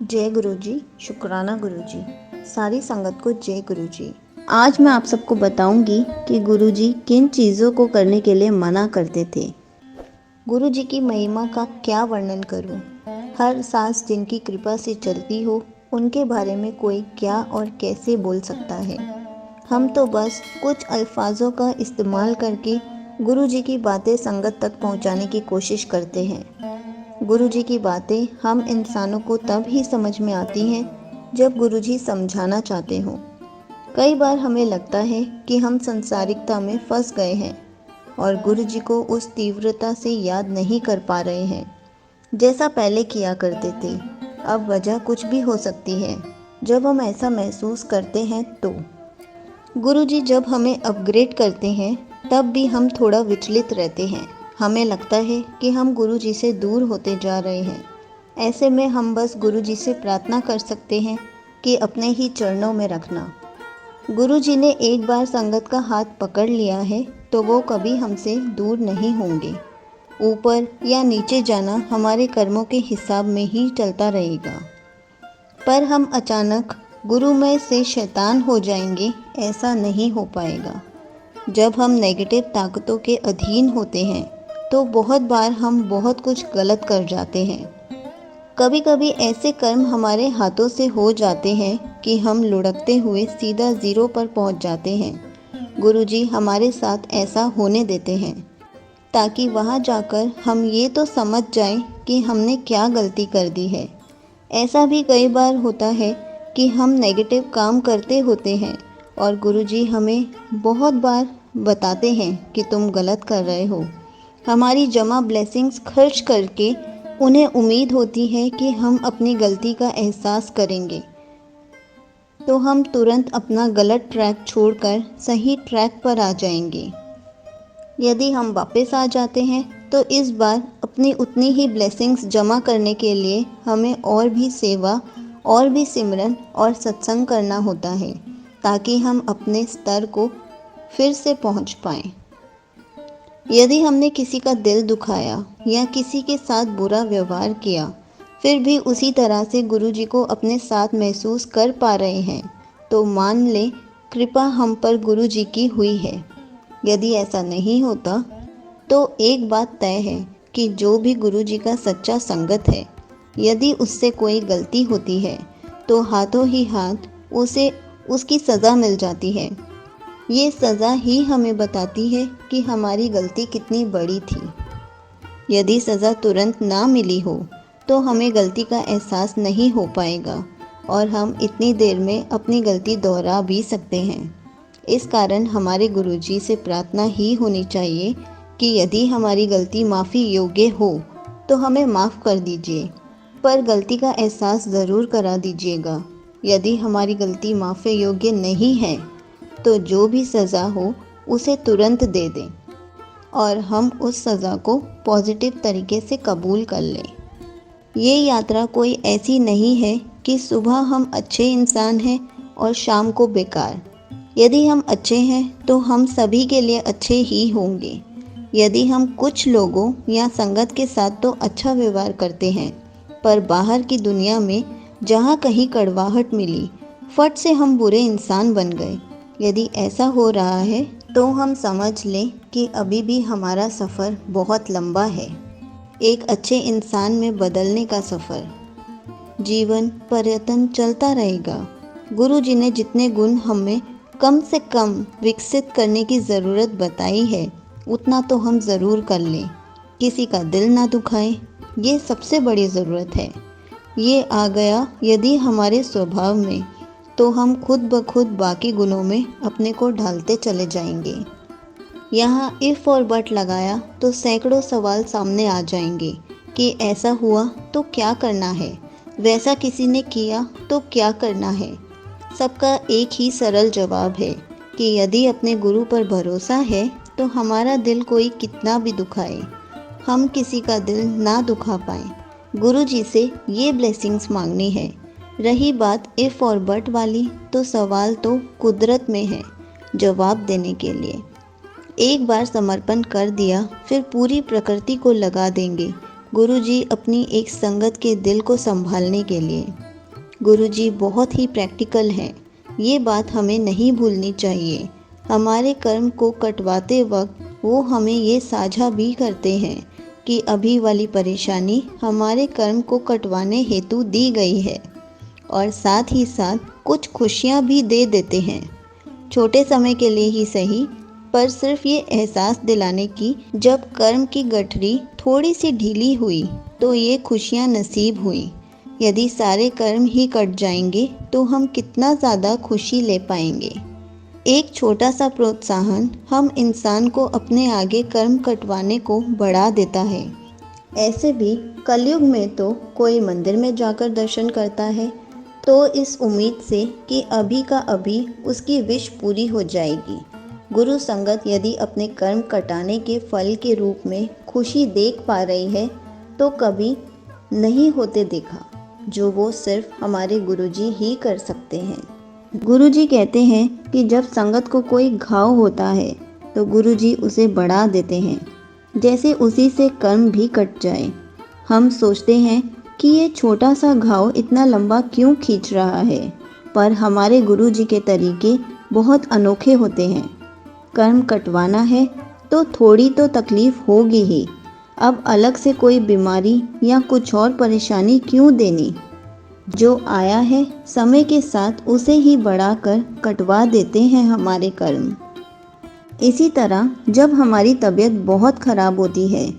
जय गुरु जी, शुक्राना गुरु जी, सारी संगत को जय गुरु जी। आज मैं आप सबको बताऊंगी कि गुरु जी किन चीज़ों को करने के लिए मना करते थे। गुरु जी की महिमा का क्या वर्णन करूं? हर सांस जिनकी कृपा से चलती हो, उनके बारे में कोई क्या और कैसे बोल सकता है। हम तो बस कुछ अल्फाजों का इस्तेमाल करके गुरु जी की बातें संगत तक पहुंचाने की कोशिश करते हैं। गुरु जी की बातें हम इंसानों को तब ही समझ में आती हैं जब गुरु जी समझाना चाहते हों। कई बार हमें लगता है कि हम संसारिकता में फंस गए हैं और गुरु जी को उस तीव्रता से याद नहीं कर पा रहे हैं जैसा पहले किया करते थे। अब वजह कुछ भी हो सकती है। जब हम ऐसा महसूस करते हैं तो गुरु जी जब हमें अपग्रेड करते हैं तब भी हम थोड़ा विचलित रहते हैं। हमें लगता है कि हम गुरु जी से दूर होते जा रहे हैं। ऐसे में हम बस गुरु जी से प्रार्थना कर सकते हैं कि अपने ही चरणों में रखना। गुरु जी ने एक बार संगत का हाथ पकड़ लिया है तो वो कभी हमसे दूर नहीं होंगे। ऊपर या नीचे जाना हमारे कर्मों के हिसाब में ही चलता रहेगा, पर हम अचानक गुरुमय से शैतान हो जाएंगे, ऐसा नहीं हो पाएगा। जब हम नेगेटिव ताकतों के अधीन होते हैं तो बहुत बार हम बहुत कुछ गलत कर जाते हैं। कभी कभी ऐसे कर्म हमारे हाथों से हो जाते हैं कि हम लुढ़कते हुए सीधा ज़ीरो पर पहुंच जाते हैं। गुरुजी हमारे साथ ऐसा होने देते हैं ताकि वहां जाकर हम ये तो समझ जाएं कि हमने क्या गलती कर दी है। ऐसा भी कई बार होता है कि हम नेगेटिव काम करते होते हैं और गुरुजी हमें बहुत बार बताते हैं कि तुम गलत कर रहे हो। हमारी जमा ब्लेसिंग्स खर्च करके उन्हें उम्मीद होती है कि हम अपनी गलती का एहसास करेंगे, तो हम तुरंत अपना गलत ट्रैक छोड़कर सही ट्रैक पर आ जाएंगे। यदि हम वापस आ जाते हैं तो इस बार अपनी उतनी ही ब्लेसिंग्स जमा करने के लिए हमें और भी सेवा और भी सिमरन और सत्संग करना होता है ताकि हम अपने स्तर को फिर से पहुंच पाएं। यदि हमने किसी का दिल दुखाया या किसी के साथ बुरा व्यवहार किया, फिर भी उसी तरह से गुरु जी को अपने साथ महसूस कर पा रहे हैं, तो मान लें कृपा हम पर गुरु जी की हुई है। यदि ऐसा नहीं होता तो एक बात तय है कि जो भी गुरु जी का सच्चा संगत है, यदि उससे कोई गलती होती है तो हाथों ही हाथ उसे उसकी सज़ा मिल जाती है। ये सज़ा ही हमें बताती है कि हमारी गलती कितनी बड़ी थी। यदि सज़ा तुरंत ना मिली हो तो हमें गलती का एहसास नहीं हो पाएगा और हम इतनी देर में अपनी गलती दोहरा भी सकते हैं। इस कारण हमारे गुरुजी से प्रार्थना ही होनी चाहिए कि यदि हमारी गलती माफ़ी योग्य हो तो हमें माफ़ कर दीजिए, पर गलती का एहसास ज़रूर करा दीजिएगा। यदि हमारी गलती माफ़ी योग्य नहीं है तो जो भी सज़ा हो उसे तुरंत दे दें और हम उस सज़ा को पॉजिटिव तरीके से कबूल कर लें। ये यात्रा कोई ऐसी नहीं है कि सुबह हम अच्छे इंसान हैं और शाम को बेकार। यदि हम अच्छे हैं तो हम सभी के लिए अच्छे ही होंगे। यदि हम कुछ लोगों या संगत के साथ तो अच्छा व्यवहार करते हैं, पर बाहर की दुनिया में जहाँ कहीं कड़वाहट मिली, फट से हम बुरे इंसान बन गए। यदि ऐसा हो रहा है तो हम समझ लें कि अभी भी हमारा सफ़र बहुत लंबा है, एक अच्छे इंसान में बदलने का सफ़र। जीवन पर्यटन चलता रहेगा। गुरु जी ने जितने गुण हमें कम से कम विकसित करने की ज़रूरत बताई है, उतना तो हम ज़रूर कर लें। किसी का दिल ना दुखाएं, ये सबसे बड़ी ज़रूरत है। ये आ गया यदि हमारे स्वभाव में, तो हम खुद ब खुद बाकी गुणों में अपने को ढालते चले जाएंगे। यहाँ इफ़ और बट लगाया तो सैकड़ों सवाल सामने आ जाएंगे कि ऐसा हुआ तो क्या करना है, वैसा किसी ने किया तो क्या करना है। सबका एक ही सरल जवाब है कि यदि अपने गुरु पर भरोसा है तो हमारा दिल कोई कितना भी दुखाए, हम किसी का दिल ना दुखा पाएं। गुरु जी से ये ब्लेसिंग्स मांगनी है। रही बात इफ़ और बट वाली, तो सवाल तो कुदरत में है जवाब देने के लिए। एक बार समर्पण कर दिया फिर पूरी प्रकृति को लगा देंगे गुरुजी अपनी एक संगत के दिल को संभालने के लिए। गुरुजी बहुत ही प्रैक्टिकल हैं। ये बात हमें नहीं भूलनी चाहिए। हमारे कर्म को कटवाते वक्त वो हमें ये साझा भी करते हैं कि अभी वाली परेशानी हमारे कर्म को कटवाने हेतु दी गई है, और साथ ही साथ कुछ खुशियाँ भी दे देते हैं, छोटे समय के लिए ही सही, पर सिर्फ ये एहसास दिलाने की जब कर्म की गठरी थोड़ी सी ढीली हुई तो ये खुशियाँ नसीब हुई। यदि सारे कर्म ही कट जाएंगे तो हम कितना ज़्यादा खुशी ले पाएंगे। एक छोटा सा प्रोत्साहन हम इंसान को अपने आगे कर्म कटवाने को बढ़ा देता है। ऐसे भी कलयुग में तो कोई मंदिर में जाकर दर्शन करता है तो इस उम्मीद से कि अभी का अभी उसकी विश पूरी हो जाएगी। गुरु संगत यदि अपने कर्म कटाने के फल के रूप में खुशी देख पा रही है तो कभी नहीं होते देखा, जो वो सिर्फ हमारे गुरुजी ही कर सकते हैं। गुरुजी कहते हैं कि जब संगत को कोई घाव होता है तो गुरुजी उसे बढ़ा देते हैं, जैसे उसी से कर्म भी कट जाए। हम सोचते हैं कि ये छोटा सा घाव इतना लंबा क्यों खींच रहा है, पर हमारे गुरुजी के तरीके बहुत अनोखे होते हैं। कर्म कटवाना है तो थोड़ी तो तकलीफ होगी ही, अब अलग से कोई बीमारी या कुछ और परेशानी क्यों देनी। जो आया है समय के साथ उसे ही बढ़ाकर कटवा देते हैं हमारे कर्म। इसी तरह जब हमारी तबीयत बहुत ख़राब होती है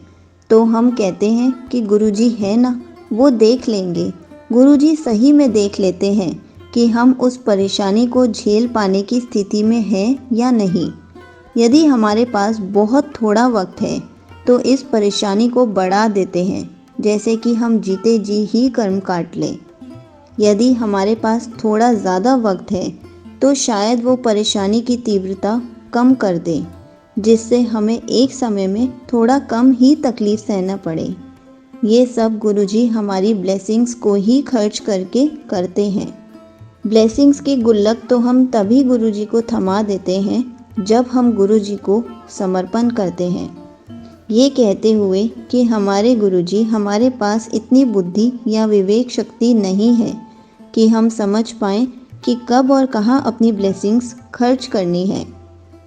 तो हम कहते हैं कि गुरुजी है ना, वो देख लेंगे। गुरुजी सही में देख लेते हैं कि हम उस परेशानी को झेल पाने की स्थिति में हैं या नहीं। यदि हमारे पास बहुत थोड़ा वक्त है तो इस परेशानी को बढ़ा देते हैं, जैसे कि हम जीते जी ही कर्म काट लें। यदि हमारे पास थोड़ा ज़्यादा वक्त है तो शायद वो परेशानी की तीव्रता कम कर दे, जिससे हमें एक समय में थोड़ा कम ही तकलीफ सहना पड़े। ये सब गुरुजी हमारी ब्लेसिंग्स को ही खर्च करके करते हैं। ब्लेसिंग्स की गुल्लक तो हम तभी गुरुजी को थमा देते हैं जब हम गुरुजी को समर्पण करते हैं, ये कहते हुए कि हमारे गुरुजी हमारे पास इतनी बुद्धि या विवेक शक्ति नहीं है कि हम समझ पाएँ कि कब और कहाँ अपनी ब्लेसिंग्स खर्च करनी है।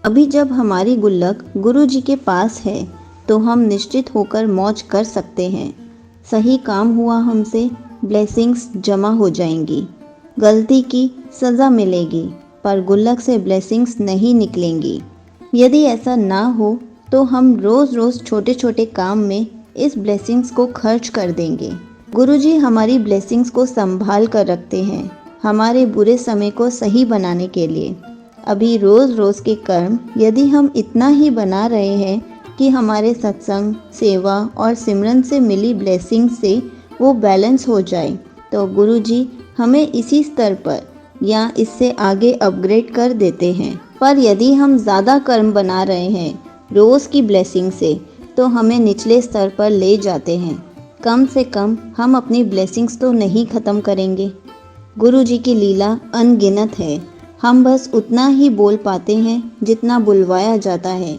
अभी जब हमारी गुल्लक गुरुजी के पास है तो हम निश्चित होकर मौज कर सकते हैं। सही काम हुआ हमसे, ब्लेसिंग्स जमा हो जाएंगी। गलती की सज़ा मिलेगी, पर गुल्लक से ब्लेसिंग्स नहीं निकलेंगी। यदि ऐसा ना हो तो हम रोज़ रोज़ छोटे छोटे काम में इस ब्लेसिंग्स को खर्च कर देंगे। गुरुजी हमारी ब्लेसिंग्स को संभाल कर रखते हैं, हमारे बुरे समय को सही बनाने के लिए। अभी रोज़ रोज़ के कर्म यदि हम इतना ही बना रहे हैं कि हमारे सत्संग, सेवा और सिमरन से मिली ब्लेसिंग से वो बैलेंस हो जाए, तो गुरुजी हमें इसी स्तर पर या इससे आगे अपग्रेड कर देते हैं। पर यदि हम ज़्यादा कर्म बना रहे हैं रोज़ की ब्लेसिंग से, तो हमें निचले स्तर पर ले जाते हैं। कम से कम हम अपनी ब्लेसिंग्स तो नहीं ख़त्म करेंगे। गुरुजी की लीला अनगिनत है, हम बस उतना ही बोल पाते हैं जितना बुलवाया जाता है।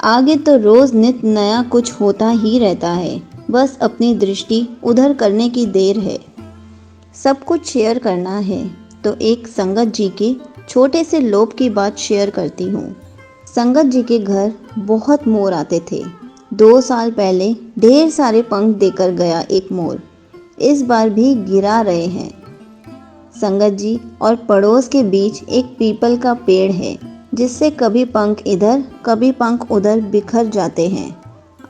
आगे तो रोज़ नित नया कुछ होता ही रहता है, बस अपनी दृष्टि उधर करने की देर है। सब कुछ शेयर करना है तो एक संगत जी के छोटे से लोभ की बात शेयर करती हूँ। संगत जी के घर बहुत मोर आते थे। 2 साल पहले ढेर सारे पंख देकर गया एक मोर, इस बार भी गिरा रहे हैं। संगत जी और पड़ोस के बीच एक पीपल का पेड़ है, जिससे कभी पंख इधर कभी पंख उधर बिखर जाते हैं।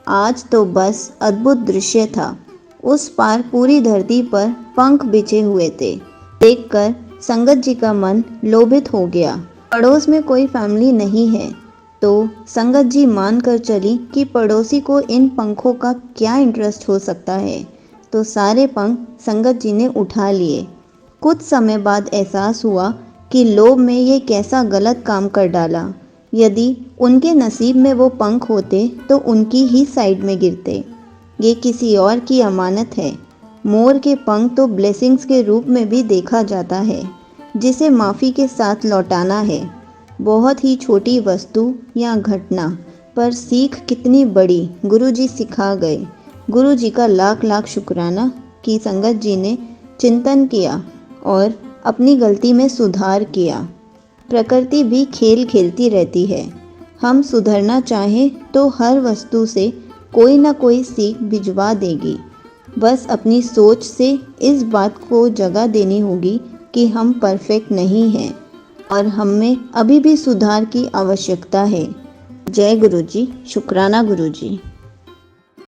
आज तो बस अद्भुत दृश्य था। उस पार पूरी धरती पर पंख बिछे हुए थे। देखकर संगत जी का मन लोभित हो गया। पड़ोस में कोई फैमिली नहीं है तो संगत जी मान कर चली कि पड़ोसी को इन पंखों का क्या इंटरेस्ट हो सकता है, तो सारे पंख संगत जी ने उठा लिए। कुछ समय बाद एहसास हुआ कि लोभ में ये कैसा गलत काम कर डाला। यदि उनके नसीब में वो पंख होते तो उनकी ही साइड में गिरते। ये किसी और की अमानत है। मोर के पंख तो ब्लेसिंग्स के रूप में भी देखा जाता है, जिसे माफ़ी के साथ लौटाना है। बहुत ही छोटी वस्तु या घटना पर सीख कितनी बड़ी गुरुजी सिखा गए। गुरुजी का लाख लाख शुक्राना कि संगत जी ने चिंतन किया और अपनी गलती में सुधार किया। प्रकृति भी खेल खेलती रहती है। हम सुधरना चाहें तो हर वस्तु से कोई ना कोई सीख भिजवा देगी। बस अपनी सोच से इस बात को जगह देनी होगी कि हम परफेक्ट नहीं हैं और हमें अभी भी सुधार की आवश्यकता है। जय गुरु जी। शुक्राना गुरु जी।